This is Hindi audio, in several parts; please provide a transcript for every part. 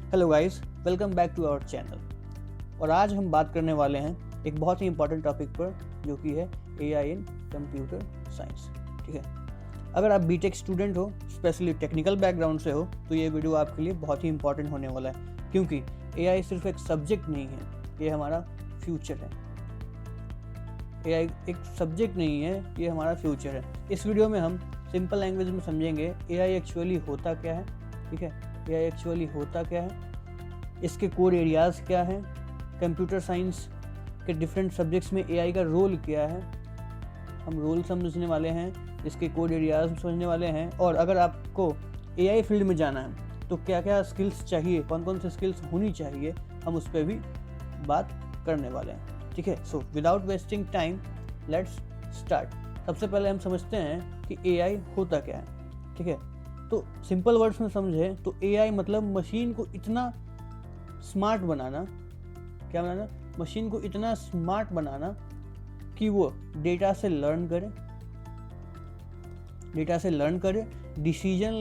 Hello guys, welcome back to our channel. और आज हम बात करने वाले हैं एक बहुत ही इंपॉर्टेंट टॉपिक पर, जो कि है एआई इन कंप्यूटर साइंस। ठीक है, अगर आप बीटेक स्टूडेंट हो, स्पेशली टेक्निकल बैकग्राउंड से हो, तो ये वीडियो आपके लिए बहुत ही इंपॉर्टेंट होने वाला है, क्योंकि एआई सिर्फ एक सब्जेक्ट नहीं है, ये हमारा फ्यूचर है। एआई एक सब्जेक्ट नहीं है, ये हमारा फ्यूचर है। इस वीडियो में हम सिंपल लैंग्वेज में समझेंगे एआई एक्चुअली होता क्या है। ठीक है, एआई एक्चुअली होता क्या है, इसके कोर एरियाज़ क्या हैं, कंप्यूटर साइंस के डिफरेंट सब्जेक्ट्स में एआई का रोल क्या है, हम रोल समझने वाले हैं, इसके कोर एरियाज समझने वाले हैं। और अगर आपको एआई फील्ड में जाना है तो क्या क्या स्किल्स चाहिए, कौन कौन से स्किल्स होनी चाहिए, हम उस पर भी बात करने वाले हैं। ठीक है, so without wasting time let's start. सबसे पहले हम समझते हैं कि एआई होता क्या है। ठीक है, तो सिंपल वर्ड्स में समझे तो एआई मतलब मशीन को इतना स्मार्ट बनाना, क्या बनाना, मशीन को इतना स्मार्ट बनाना कि वो डेटा से लर्न करे, डिसीजन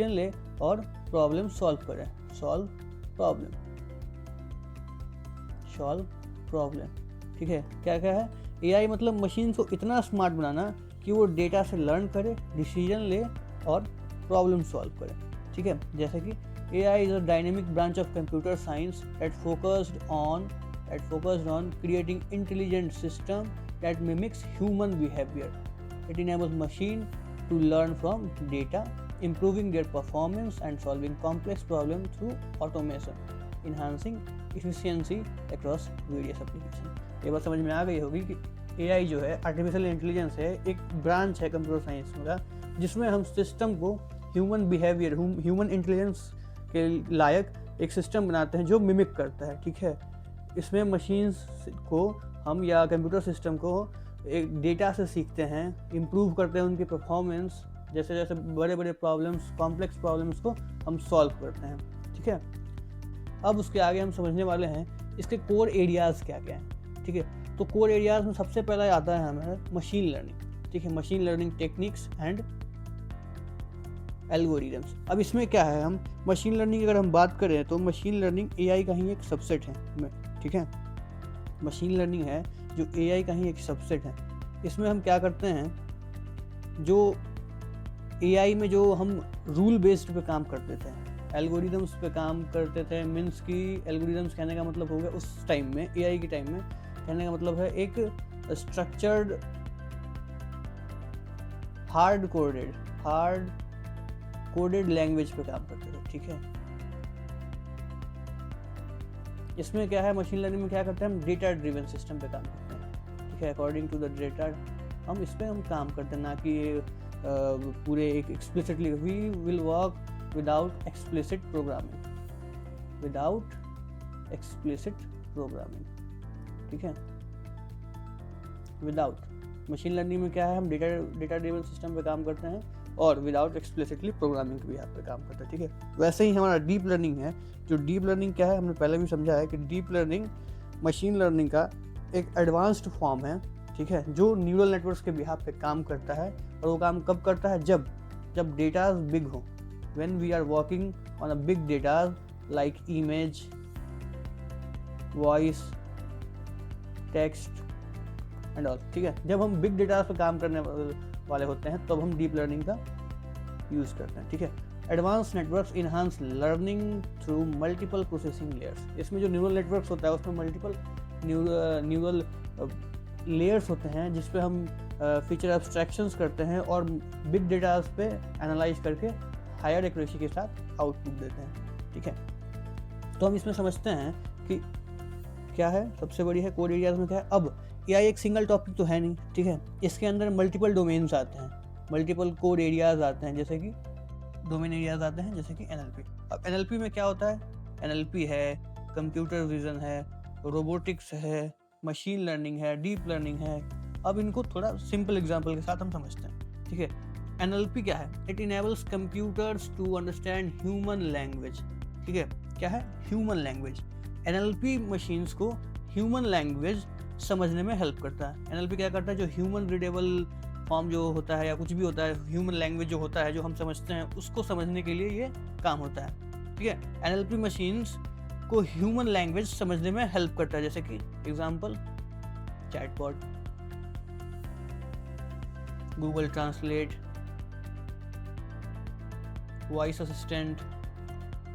ले और प्रॉब्लम सॉल्व करे, सॉल्व प्रॉब्लम। ठीक है, क्या क्या है, एआई मतलब मशीन को इतना स्मार्ट बनाना कि वो डेटा से लर्न करे, डिसीजन ले और प्रॉब्लम सॉल्व करे। ठीक है, जैसे कि AI is a dynamic branch of computer science that focused on creating intelligent system that mimics human behavior. It enables machine to learn from data, improving their performance and solving complex problems through automation, enhancing efficiency across various applications. ये बात समझ में आ गई होगी कि AI जो है आर्टिफिशियल इंटेलिजेंस है, एक ब्रांच है कंप्यूटर साइंस का, जिसमें हम सिस्टम को ह्यूमन बिहेवियर, ह्यूमन इंटेलिजेंस के लायक एक सिस्टम बनाते हैं जो मिमिक करता है। ठीक है, इसमें मशीन्स को हम या कंप्यूटर सिस्टम को एक डेटा से सीखते हैं, इम्प्रूव करते हैं उनकी परफॉर्मेंस, जैसे जैसे बड़े बड़े प्रॉब्लम्स, कॉम्प्लेक्स प्रॉब्लम्स को हम सॉल्व करते हैं। ठीक है, अब उसके आगे हम समझने वाले हैं इसके कोर एरियाज़ क्या क्या हैं। ठीक है, तो कोर एरियाज़ में सबसे पहला आता है हमारा मशीन लर्निंग। ठीक है, machine learning techniques and algorithms. अब इसमें क्या है, हम मशीन लर्निंग की अगर हम बात करें तो मशीन लर्निंग एआई का ही एक सबसेट है। ठीक है, मशीन लर्निंग है जो एआई का ही एक सबसेट है। इसमें हम क्या करते हैं, जो एआई में जो हम रूल बेस्ड पे काम करते थे, एल्गोरिदम्स पे काम करते थे, मीन्स की एल्गोरिदम्स कहने का मतलब हो गया उस टाइम में, एआई के टाइम में कहने का मतलब है एक स्ट्रक्चर्ड हार्ड कोडेड लैंग्वेज पे काम करते थे। ठीक है, इसमें क्या है, मशीन लर्निंग में क्या करते हैं, हम डेटा ड्रिवन सिस्टम पे काम करते हैं। ठीक है, अकॉर्डिंग टू द डेटा हम इस पे हम काम करते हैं, ना कि पूरे एक explicitly. We will work without explicit programming. ठीक है, विदाउट मशीन लर्निंग में क्या है, हम डेटा ड्रिवन सिस्टम पे काम करते हैं और विदाउट एक्सप्लिसिटली प्रोग्रामिंग भी यहाँ पे काम करता है। ठीक है, वैसे ही हमारा डीप लर्निंग है, जो डीप लर्निंग क्या है, हमने पहले भी समझा है कि डीप लर्निंग मशीन लर्निंग का एक एडवांस्ड फॉर्म है। ठीक है, जो न्यूरल नेटवर्क्स के बिहाफ पे काम करता है, और वो काम कब करता है, जब डेटा बिग हो, when we are working on a big data like image, voice, text and all. ठीक है, जब हम बिग डेटा पे काम करने वाले होते हैं तब हम डीप लर्निंग का यूज़ करते हैं। ठीक है, advance networks enhance learning through multiple processing layers. इसमें जो न्यूरल नेटवर्क्स होता है उसमें मल्टीपल न्यूरल लेयर्स होते हैं, जिस पे हम फीचर एब्स्ट्रैक्शंस करते हैं और बिग डेटा पे एनालाइज करके हायर एक्यूरेसी के साथ आउटपुट देते हैं। ठीक है, तो हम इसमें समझते हैं कि क्या है, सबसे बड़ी है कोर एरियाज में क्या है। अब एआई एक सिंगल टॉपिक तो है नहीं। ठीक है, इसके अंदर मल्टीपल डोमेन्स आते हैं, मल्टीपल कोर एरियाज आते हैं, जैसे कि डोमेन एरियाज आते हैं, जैसे कि एनएलपी। अब एनएलपी में क्या होता है, एनएलपी है, कंप्यूटर विजन है, रोबोटिक्स है, मशीन लर्निंग है, डीप लर्निंग है। अब इनको थोड़ा सिंपल एग्जांपल के साथ हम समझते हैं। ठीक है, एनएलपी क्या है, it enables computers to understand human language. ठीक है, क्या है, ह्यूमन लैंग्वेज। एनएलपी मशीन्स को ह्यूमन लैंग्वेज समझने में हेल्प करता है। एनएलपी क्या करता है, जो ह्यूमन रीडेबल फॉर्म जो होता है या कुछ भी होता है, ह्यूमन लैंग्वेज जो होता है, जो हम समझते हैं, उसको समझने के लिए ये काम होता है, ठीक है। NLP मशीन्स को ह्यूमन लैंग्वेज समझने में हेल्प करता है, जैसे कि example chatbot, Google translate, voice assistant,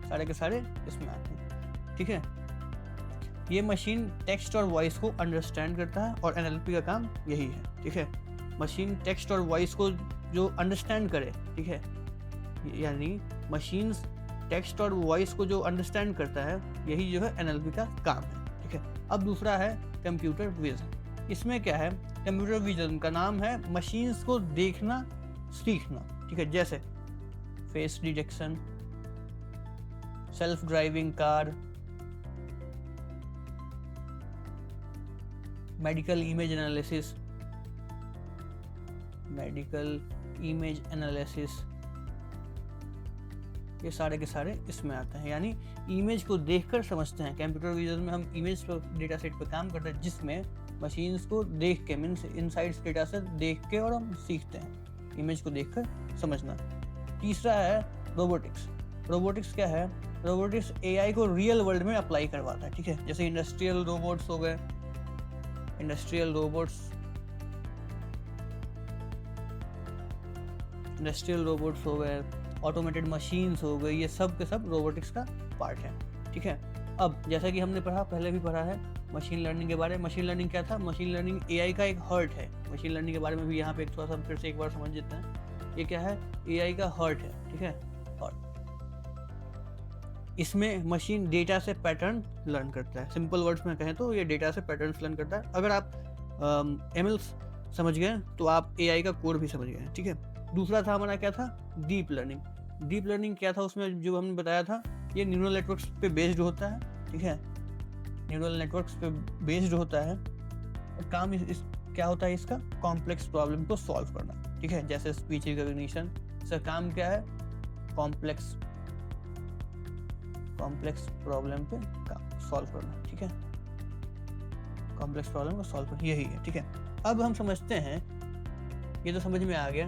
सारे के सारे इसमें आते हैं, ठीक है। ये मशीन टेक्स्ट और वॉइस को अंडरस्टैंड करता है और NLP का काम यही है, ठीक है। मशीन टेक्स्ट और वॉइस को जो अंडरस्टैंड करे, ठीक है, यानी मशीन्स टेक्स्ट और वॉइस को जो अंडरस्टैंड करता है, यही जो है NLP का काम है, ठीक है। अब दूसरा है कंप्यूटर विजन। इसमें क्या है, कंप्यूटर विजन का नाम है मशीन्स को देखना सीखना, ठीक है। जैसे face detection, self driving car, medical image analysis, ये सारे के सारे इसमें आते हैं। यानी इमेज को देखकर समझते हैं। कंप्यूटर विजन में हम इमेज पर डेटा सेट पर काम करते हैं, जिसमें मशीन्स को देख के, मीन्स इनसाइड्स डेटा से देख के और हम सीखते हैं, इमेज को देखकर समझना। तीसरा है रोबोटिक्स। रोबोटिक्स क्या है, रोबोटिक्स AI को रियल वर्ल्ड में अप्लाई करवाता है, ठीक है। जैसे इंडस्ट्रियल रोबोट्स हो गए, इंडस्ट्रियल रोबोट्स हो गए, ऑटोमेटेड मशीन्स हो गई, ये सब के सब रोबोटिक्स का पार्ट है, ठीक है। अब जैसा कि हमने पहले भी पढ़ा है मशीन लर्निंग के बारे में। मशीन लर्निंग क्या था, मशीन लर्निंग AI का एक हर्ट है। मशीन लर्निंग के बारे में भी यहाँ पे थोड़ा सा फिर से एक बार समझ लेते हैं। ये क्या है, AI का हर्ट है, ठीक है, हर्ट। इसमें मशीन डेटा से पैटर्न लर्न करता है। सिंपल वर्ड्स में कहें तो ये डेटा से पैटर्न्स लर्न करता है। अगर आप ML समझ गए तो आप AI का कोड भी समझ गए, ठीक है। दूसरा था हमारा क्या था, डीप लर्निंग। डीप लर्निंग क्या था, उसमें जो हमने बताया था, ये न्यूरल नेटवर्क्स पे बेस्ड होता है, ठीक है। न्यूरल नेटवर्क्स पे बेस्ड होता है और काम इस क्या होता है इसका, कॉम्प्लेक्स प्रॉब्लम को सॉल्व करना, ठीक है। जैसे स्पीच रिकॉग्निशन, इसका काम क्या है, कॉम्प्लेक्स प्रॉब्लम पे सॉल्व करना, ठीक है। कॉम्प्लेक्स प्रॉब्लम को सॉल्व करना, यही है, ठीक है। अब हम समझते हैं, ये तो समझ में आ गया।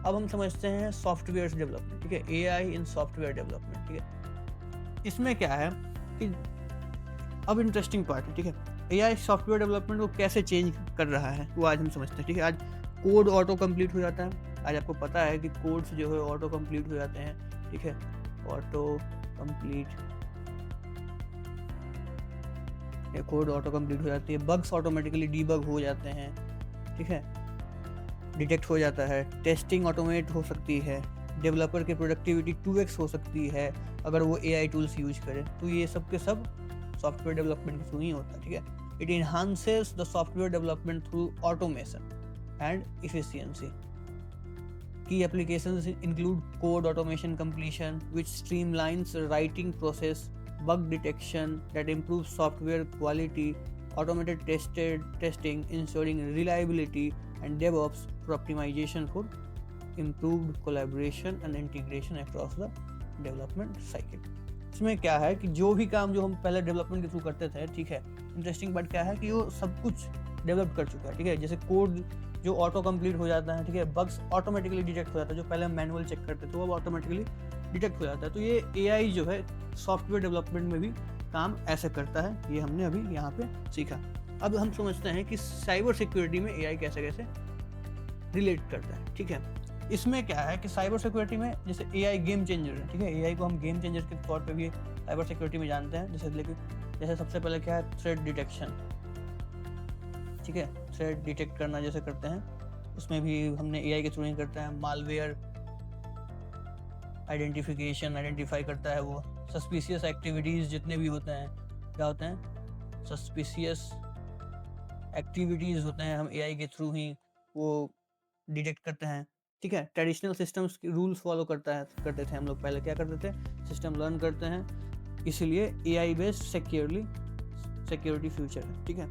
अब हम समझते हैं सॉफ्टवेयर डेवलपमेंट, ठीक है। AI इन सॉफ्टवेयर डेवलपमेंट, ठीक है। इसमें क्या है कि अब इंटरेस्टिंग पार्ट है, ठीक है। AI सॉफ्टवेयर डेवलपमेंट को कैसे चेंज कर रहा है वो आज हम समझते हैं, ठीक है। आज कोड ऑटो कंप्लीट हो जाता है। आज आपको पता है कि कोड्स जो है ऑटो कंप्लीट हो जाते हैं, ठीक है। कोड ऑटो कंप्लीट हो जाती है, बग्स ऑटोमेटिकली डीबग हो जाते हैं, ठीक है, डिटेक्ट हो जाता है, टेस्टिंग ऑटोमेट हो सकती है, डेवलपर की प्रोडक्टिविटी 2x हो सकती है अगर वो AI टूल्स यूज करे। तो ये सब के सब सॉफ्टवेयर डेवलपमेंट के थ्रू ही होता है, ठीक है। It enhances the software development through automation and efficiency. Key applications include code automation completion, which streamlines the writing process, bug detection that improves software quality, automated testing ensuring reliability, and DevOps for optimization for improved collaboration and integration across the development cycle. इसमें क्या है कि जो भी काम जो हम पहले डेवलपमेंट के थ्रू करते थे, ठीक है, इंटरेस्टिंग बात क्या है कि वो सब कुछ डेवलप कर चुका है, ठीक है। जैसे कोड जो ऑटो कंप्लीट हो जाता है, ठीक है, बग्स ऑटोमेटिकली डिटेक्ट हो जाता है, जो पहले हम मैनुअल चेक करते थे वो अब ऑटोमेटिकली डिटेक्ट हो जाता है। तो ये AI जो है सॉफ्टवेयर डेवलपमेंट में भी काम ऐसे करता है, ये हमने अभी यहाँ पे सीखा। अब हम समझते हैं कि साइबर सिक्योरिटी में AI कैसे कैसे रिलेट करता है, ठीक है। इसमें क्या है कि साइबर सिक्योरिटी में जैसे AI गेम चेंजर है, ठीक है। AI को हम गेम चेंजर के तौर पे भी साइबर सिक्योरिटी में जानते हैं। जैसे सबसे पहले क्या है, थ्रेट डिटेक्शन, ठीक है, थ्रेट डिटेक्ट करना जैसे करते हैं, उसमें भी हमने AI के थ्रू ही करते हैं। मालवेयर आइडेंटिफाई करता है वो। सस्पिशियस एक्टिविटीज़ जितने भी होते हैं, क्या होते हैं, सस्पिशियस एक्टिविटीज़ होते हैं, हम AI के थ्रू ही वो डिटेक्ट करते हैं, ठीक है। ट्रेडिशनल सिस्टम्स के रूल्स फॉलो करते थे हम लोग पहले, क्या करते थे, सिस्टम लर्न करते हैं, इसीलिए AI बेस्ड सिक्योरिटी फ्यूचर है, ठीक है।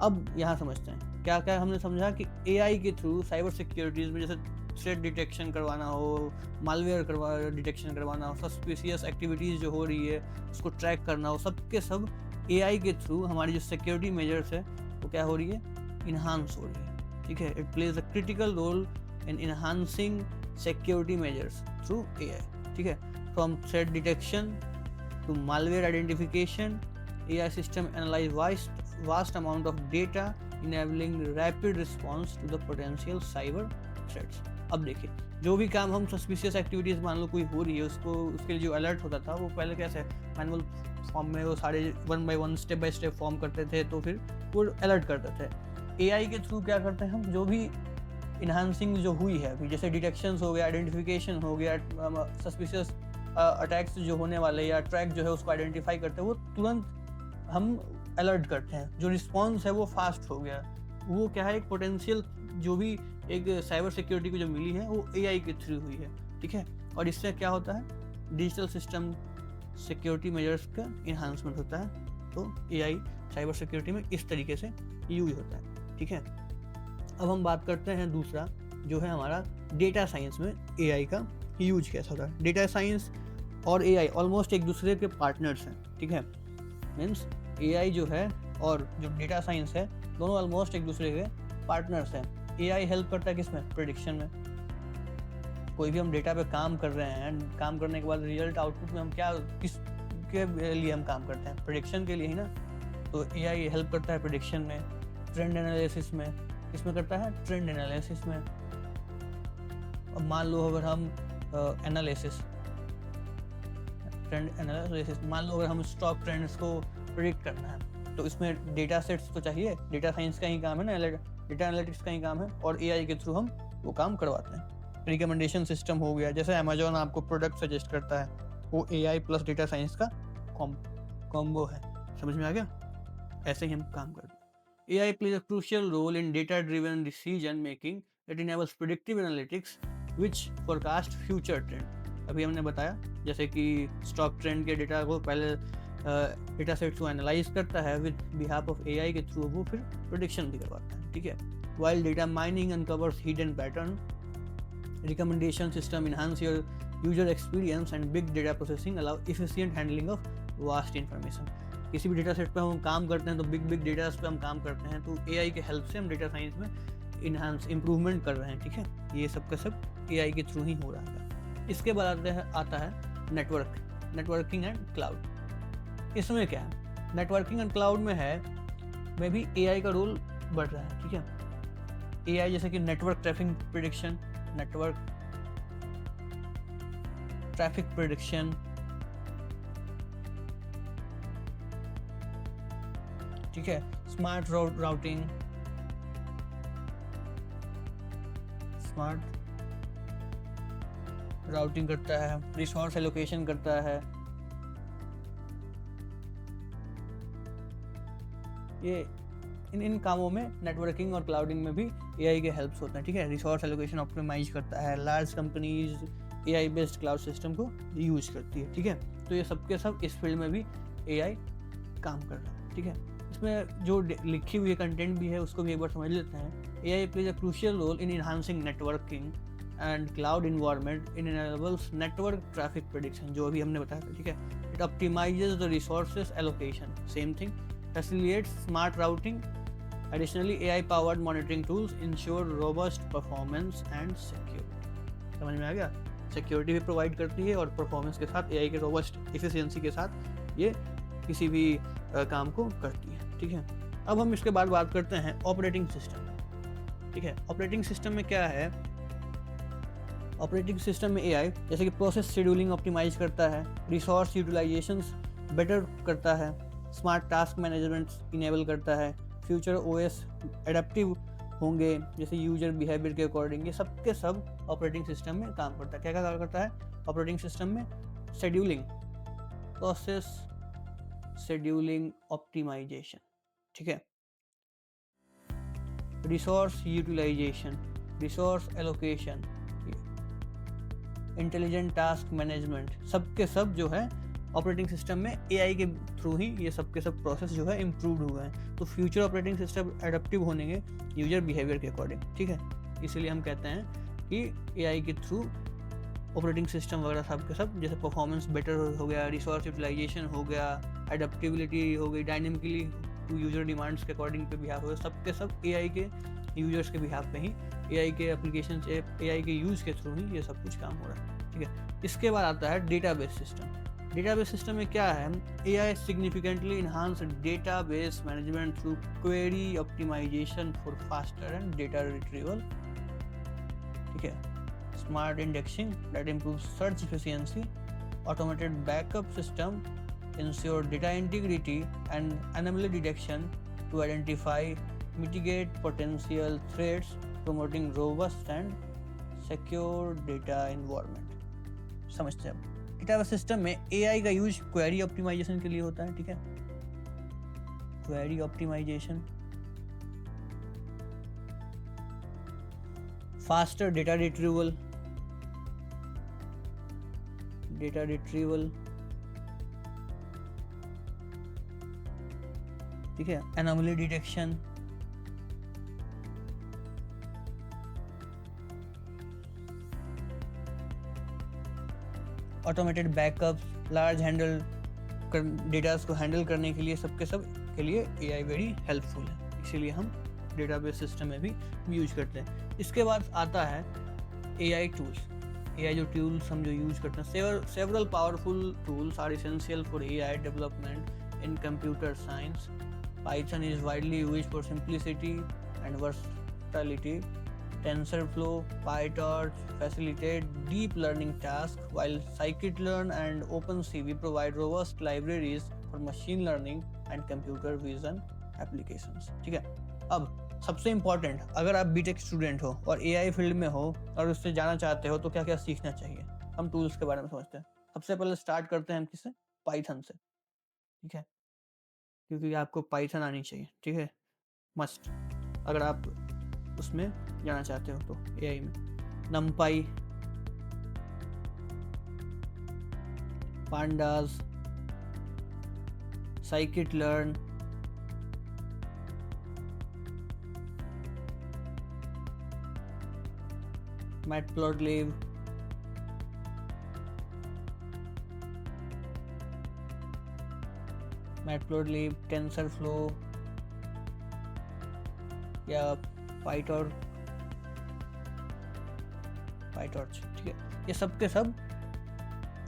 अब यहाँ समझते हैं क्या क्या हमने समझा कि AI के थ्रू साइबर सिक्योरिटीज़ में जैसे थ्रेट डिटेक्शन करवाना हो, मालवेयर डिटेक्शन करवाना हो, सस्पिशियस एक्टिविटीज़ जो हो रही है उसको ट्रैक करना हो, सब के सब AI के थ्रू हमारी जो सिक्योरिटी मेजर्स है वो क्या हो रही है, इन्हांस हो रही है, ठीक है। It plays a critical role in enhancing security measures through AI, ठीक है. From threat detection to malware identification, AI system analyze vast amount of data, enabling rapid response to the potential cyber threats. अब देखिए, जो भी काम हम सस्पिशियस एक्टिविटीज़ मान लो कोई हो रही है, उसको उसके लिए जो अलर्ट होता था वो पहले कैसे मैनुअल फॉर्म में वो सारे 1 by 1 step by step form करते थे, तो फिर वो अलर्ट करते थे. AI के थ्रू क्या करते हैं हम, जो भी इन्हांसिंग जो हुई है अभी, जैसे डिटेक्शंस हो गया, आइडेंटिफिकेशन हो गया, सस्पिशियस अटैक्स जो होने वाले या ट्रैक जो है उसको आइडेंटिफाई करते हैं, वो तुरंत हम अलर्ट करते हैं. जो रिस्पॉन्स है वो फास्ट हो गया. वो क्या है, एक पोटेंशियल जो भी एक साइबर सिक्योरिटी को जो मिली है वो AI के थ्रू हुई है, ठीक है. और इससे क्या होता है, डिजिटल सिस्टम सिक्योरिटी मेजर्स का इन्हांसमेंट होता है. तो AI साइबर सिक्योरिटी में इस तरीके से यूज होता है, ठीक है. अब हम बात करते हैं दूसरा जो है हमारा डेटा साइंस में AI का यूज कैसा होता है. डेटा साइंस और AI ऑलमोस्ट एक दूसरे के पार्टनर्स हैं, ठीक है. मीन्स AI जो है और जो डेटा साइंस है दोनों ऑलमोस्ट एक दूसरे के पार्टनर्स हैं. AI हेल्प करता है किसमें, प्रेडिक्शन में. कोई भी हम डेटा पे काम कर रहे हैं, काम करने के बाद रिजल्ट आउटपुट में हम क्या किस के लिए हम काम करते हैं, प्रेडिक्शन के लिए ही ना. तो AI हेल्प करता है प्रेडिक्शन में, ट्रेंड एनालिसिस में. किसमें करता है, ट्रेंड एनालिसिस में. अब मान लो अगर हम एनालिसिस ट्रेंड एनालिसिस मान लो अगर हम स्टॉक ट्रेंड्स को प्रेडिक्ट करना है, तो इसमें डेटा सेट्स तो चाहिए. डेटा साइंस का ही काम है ना, डेटा एनालिटिक्स का ही काम है, और AI के थ्रू हम वो काम करवाते हैं. रिकमेंडेशन सिस्टम हो गया, जैसे अमेजोन आपको प्रोडक्ट सजेस्ट करता है, वो AI प्लस डेटा साइंस का कॉम्बो है. समझ में आ गया. ऐसे ही हम काम करते हैं. AI plays a crucial role in data-driven decision making that enables predictive analytics which forecast future trend. अभी हमने बताया जैसे कि स्टॉक ट्रेंड के डेटा को पहले डेटा सेट्स को एनालाइज करता है विद बिहाफ ऑफ AI के थ्रू, वो फिर प्रेडिक्शन भी करवाता है, ठीक है. While data mining uncovers hidden pattern, recommendation system enhance your user experience and big data processing allow efficient handling of vast information. किसी भी डेटा सेट पे हम काम करते हैं तो बिग डेटा पे हम काम करते हैं, तो AI के हेल्प से हम डेटा साइंस में इन्हांस इम्प्रूवमेंट कर रहे हैं, ठीक है. ये सब का सब AI के थ्रू ही हो रहा है. इसके बाद आता है नेटवर्किंग एंड क्लाउड. इसमें क्या है, नेटवर्किंग एंड क्लाउड में भी AI का रोल बढ़ रहा है, ठीक है. AI जैसे कि नेटवर्क ट्रैफिक प्रेडिक्शन, ठीक है. स्मार्ट राउटिंग करता है, रिसोर्स एलोकेशन करता है. ये इन कामों में नेटवर्किंग और क्लाउडिंग में भी AI के हेल्प्स होते हैं, ठीक है. रिसोर्स एलोकेशन ऑप्टिमाइज करता है. Large companies AI based cloud system को यूज करती है, ठीक है. तो ये सब के सब इस फील्ड में भी AI काम कर रहा है, ठीक है. इसमें जो लिखी हुई कंटेंट भी है उसको भी एक बार समझ लेते हैं. AI plays a crucial role in enhancing networking and cloud environment in enables network traffic prediction, जो अभी हमने बताया था, ठीक है. It optimizes the resources allocation, same thing. facilitates smart routing. Additionally, AI-powered monitoring tools ensure robust performance and security. समझ में आ गया. सिक्योरिटी भी प्रोवाइड करती है और परफॉर्मेंस के साथ AI के रोबस्ट एफिशिएंसी के साथ ये किसी भी काम को करती है, ठीक है. अब हम इसके बाद बात करते हैं ऑपरेटिंग सिस्टम, ठीक है. ऑपरेटिंग सिस्टम में क्या है, ऑपरेटिंग सिस्टम में AI जैसे कि प्रोसेस शेड्यूलिंग ऑप्टिमाइज करता है, रिसोर्स यूटिलाइजेशन बेटर करता है, स्मार्ट टास्क मैनेजमेंट इनेबल करता है, फ्यूचर OS एडेप्टिव होंगे जैसे यूजर बिहेवियर के अकॉर्डिंग. ये सब के सब ऑपरेटिंग सिस्टम में काम करता है. क्या क्या काम करता है ऑपरेटिंग सिस्टम में, शेड्यूलिंग, प्रोसेस शेड्यूलिंग ऑप्टिमाइजेशन, ठीक है. Resource utilization, resource allocation, intelligent task management, सब के सब जो है ऑपरेटिंग सिस्टम में AI के थ्रू ही ये सब के सब प्रोसेस जो है इम्प्रूव हुए हैं. तो फ्यूचर ऑपरेटिंग सिस्टम एडेप्टिव होने यूजर बिहेवियर के अकॉर्डिंग, ठीक है. इसीलिए हम कहते हैं कि AI के थ्रू ऑपरेटिंग सिस्टम वगैरह सब के सब जैसे परफॉर्मेंस बेटर हो गया, रिसोर्स यूटिलाइजेशन हो गया, एडेप्टिबिलिटी हो गई, डायनेमिकली टू यूजर डिमांड्स के अकॉर्डिंग पे बिहेव हो, सब के सब एआई के यूजर्स के बिहाफ पे ही, एआई के एप्लीकेशन से, एआई के यूज के थ्रू ही ये सब कुछ काम हो रहा है, ठीक है। इसके बाद आता है डेटाबेस सिस्टम। डेटाबेस सिस्टम में क्या है, AI significantly enhance database management through query optimization for faster and data retrieval, ठीक है। Smart indexing that improve search efficiency, automated backup system ensure data integrity and anomaly detection to identify, mitigate potential threats, promoting robust and secure data environment। समझते हैं। डेटाबेस सिस्टम में एआई का यूज क्वेरी ऑप्टिमाइजेशन के लिए होता है, ठीक है। Query optimization, faster data retrieval, ठीक है, anomaly detection, automated backup, large handle data को हैंडल करने के लिए, सबके सब के लिए एआई वेरी हेल्पफुल है, इसीलिए हम डेटाबेस सिस्टम में भी यूज करते हैं। इसके बाद आता है एआई टूल्स। एआई जो टूल्स हम जो यूज करते हैं, several powerful tools are essential for AI development in computer science. Python is widely used for simplicity and versatility. TensorFlow, PyTorch facilitate deep learning tasks, while scikit-learn and OpenCV provide robust libraries for machine learning and computer vision applications। ठीक है। अब सबसे इम्पोर्टेंट, अगर आप बीटेक स्टूडेंट हो और एआई फील्ड में हो और उससे जाना चाहते हो तो क्या क्या सीखना चाहिए, हम टूल्स के बारे में समझते हैं। सबसे पहले स्टार्ट करते हैं हम किससे, पाइथन से, ठीक है, क्योंकि आपको पाइथन आनी चाहिए, ठीक है, मस्ट, अगर आप उसमें जाना चाहते हो तो एआई में। नमपाई, पांडास, scikit-learn, मैटप्लॉटलिब, टेंसरफ्लो या पाइटॉर्च, ठीक है, ये सब के सब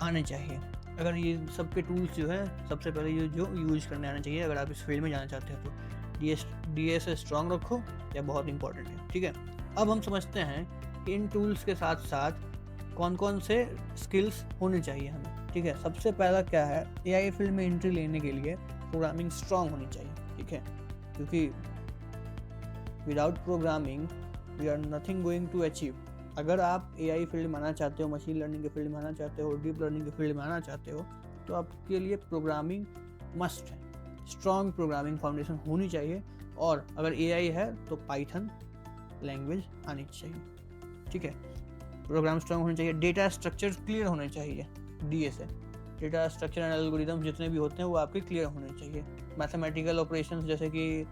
आने चाहिए। अगर ये सब के टूल्स जो है सबसे पहले ये जो यूज करने आना चाहिए अगर आप इस फील्ड में जाना चाहते हो तो। डीएस स्ट्रॉन्ग रखो, यह बहुत इंपॉर्टेंट है, ठीक है। अब हम समझते हैं कि इन टूल्स के साथ साथ कौन कौन से स्किल्स होने चाहिए हमें, ठीक है। सबसे पहला क्या है, एआई फील्ड में एंट्री लेने के लिए प्रोग्रामिंग स्ट्रॉन्ग होनी चाहिए, ठीक है, क्योंकि without programming we are nothing going to achieve. अगर आप एआई फील्ड में आना चाहते हो, मशीन लर्निंग के फील्ड में आना चाहते हो, डीप लर्निंग के फील्ड में आना चाहते हो तो आपके लिए प्रोग्रामिंग मस्ट है, स्ट्रॉन्ग प्रोग्रामिंग फाउंडेशन होनी चाहिए। और अगर एआई है तो पाइथन लैंग्वेज आनी चाहिए, ठीक है। प्रोग्राम स्ट्रॉन्ग होने चाहिए, डेटा स्ट्रक्चर क्लियर होने चाहिए, डीए से डेटा स्ट्रक्चर एंड एल्गोरिदम जितने भी होते हैं वो आपके क्लियर होने चाहिए। मैथमेटिकल ऑपरेशंस जैसे कि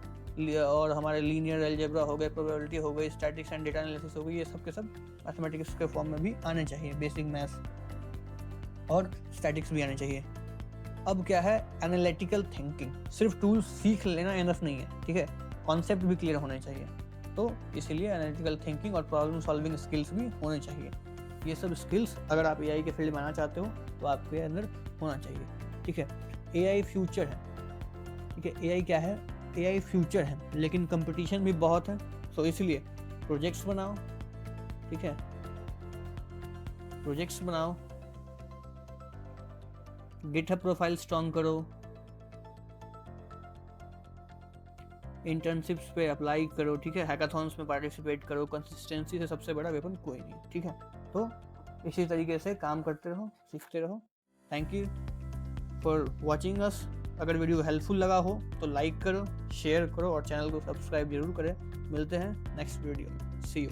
और हमारे लीनियर अलजेब्रा हो गए, प्रोबेबिलिटी हो गई, स्टैटिक्स एंड डेटा एनालिसिस हो गई, ये सब के सब मैथमेटिक्स के फॉर्म में भी आने चाहिए। बेसिक मैथ्स और स्टैटिक्स भी आने चाहिए। अब क्या है, एनालिटिकल थिंकिंग, सिर्फ टूल्स सीख लेना इनफ नहीं है, ठीक है, कॉन्सेप्ट भी क्लियर होने चाहिए। तो इसीलिए एनालिटिकल थिंकिंग और प्रॉब्लम सॉल्विंग स्किल्स भी होने चाहिए। ये सब स्किल्स अगर आप एआई के फील्ड में आना चाहते हो तो आपके अंदर होना चाहिए, ठीक है। एआई फ्यूचर है, ठीक है, एआई क्या है, एआई फ्यूचर है, लेकिन कंपटीशन भी बहुत है। तो इसलिए प्रोजेक्ट्स बनाओ, ठीक है, प्रोजेक्ट्स बनाओ, गिटहब प्रोफाइल स्ट्रॉन्ग करो, इंटर्नशिप्स पे अप्लाई करो, ठीक है, हैकाथॉन्स में पार्टिसिपेट करो। कंसिस्टेंसी से सबसे बड़ा वेपन कोई नहीं, ठीक है। तो इसी तरीके से काम करते रहो, सीखते रहो। Thank you for watching us. अगर वीडियो हेल्पफुल लगा हो तो लाइक करो, शेयर करो और चैनल को सब्सक्राइब जरूर करें। मिलते हैं नेक्स्ट वीडियो में, सी यू।